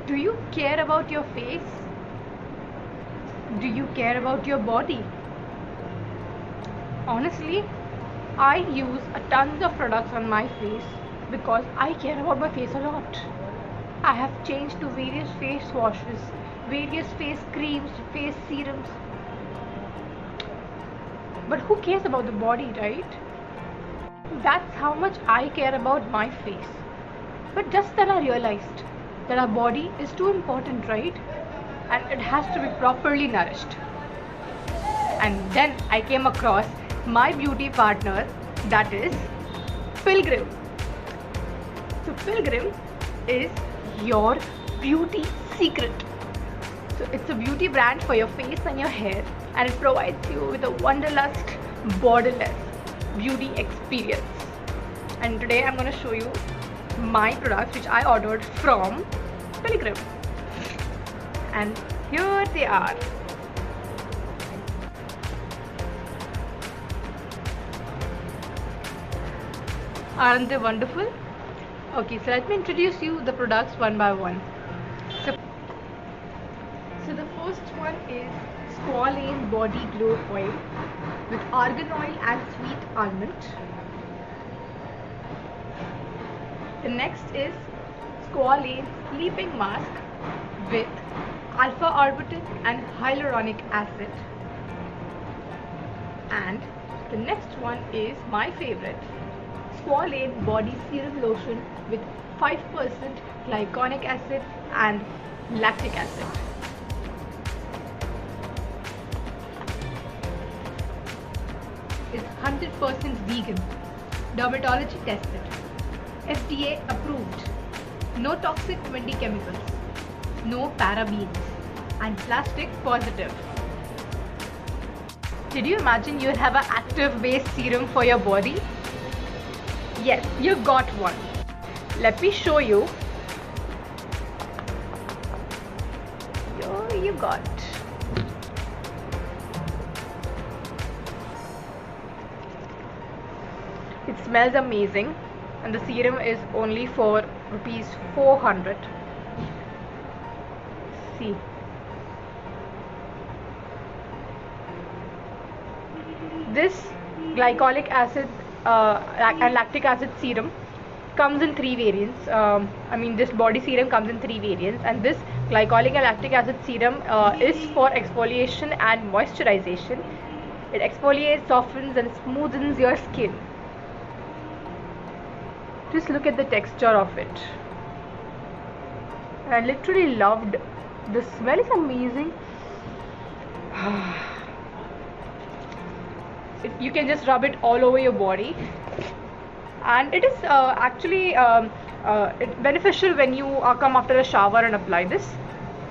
Do you care about your face? Do you care about your body? Honestly, I use a tons of products on my face because I care about my face a lot. I have changed to various face washes, various face creams, face serums. But who cares about the body, right? That's how much I care about my face. But just then I realized that our body is too important, right? And it has to be properly nourished. And then I came across my beauty partner, that is Pilgrim. So Pilgrim is your beauty secret. So it's a beauty brand for your face and your hair, and it provides you with a wanderlust, borderless beauty experience. And today I'm going to show you my products which I ordered from Pilgrim. And here they are. Aren't they wonderful? Okay, so let me introduce you the products one by one. So the first one is Squalane Body Glow Oil with argan oil and sweet almond. The next is Squalane Sleeping Mask with alpha arbutin and hyaluronic acid. And the next one is my favorite, Squalane Body Serum Lotion with 5% glycolic acid and lactic acid. It's 100% vegan, dermatology tested, FDA approved, no toxic 20 chemicals, no parabens, and plastic positive. Did you imagine you'd have an active base serum for your body? Yes, you got one. Let me show you. Here you got. It smells amazing, and the serum is only for rupees 400. See. This glycolic acid and lactic acid serum comes in 3 variants. This body serum comes in 3 variants, and this glycolic and lactic acid serum is for exfoliation and moisturization. It exfoliates, softens, and smoothens your skin. Just look at the texture of it. I literally loved the smell. Is amazing. You can just rub it all over your body, and it is actually beneficial when you come after a shower and apply this.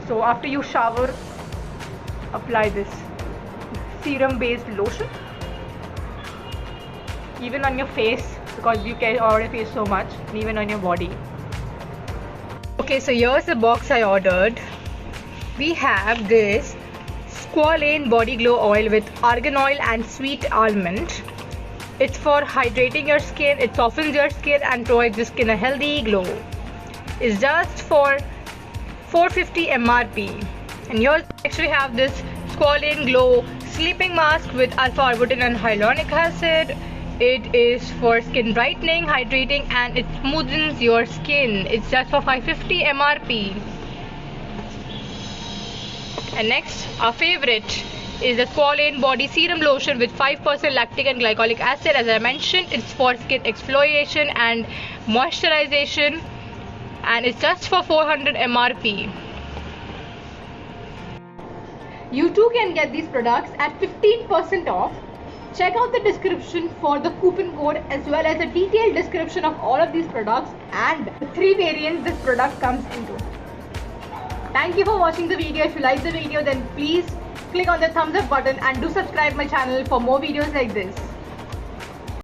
So after you shower, apply this serum based lotion, even on your face, because you care about your face so much, and even on your body. Okay, so here's the box I ordered. We have this Squalane Body Glow Oil with argan oil and sweet almond. It's for hydrating your skin, it softens your skin and provides your skin a healthy glow. It's just for 450 MRP. And here next we have this Squalane Glow Sleeping Mask with alpha arbutin and hyaluronic acid. It is for skin brightening, hydrating, and it smoothens your skin. It's just for 550 MRP. And next, our favorite is the Squalane Body Serum Lotion with 5% lactic and glycolic acid. As I mentioned, it's for skin exfoliation and moisturization, and it's just for 400 MRP. You too can get these products at 15% off. Check out the description for the coupon code, as well as a detailed description of all of these products and the 3 variants this product comes into. Thank you for watching the video. If you like the video, then please click on the thumbs up button and do subscribe my channel for more videos like this.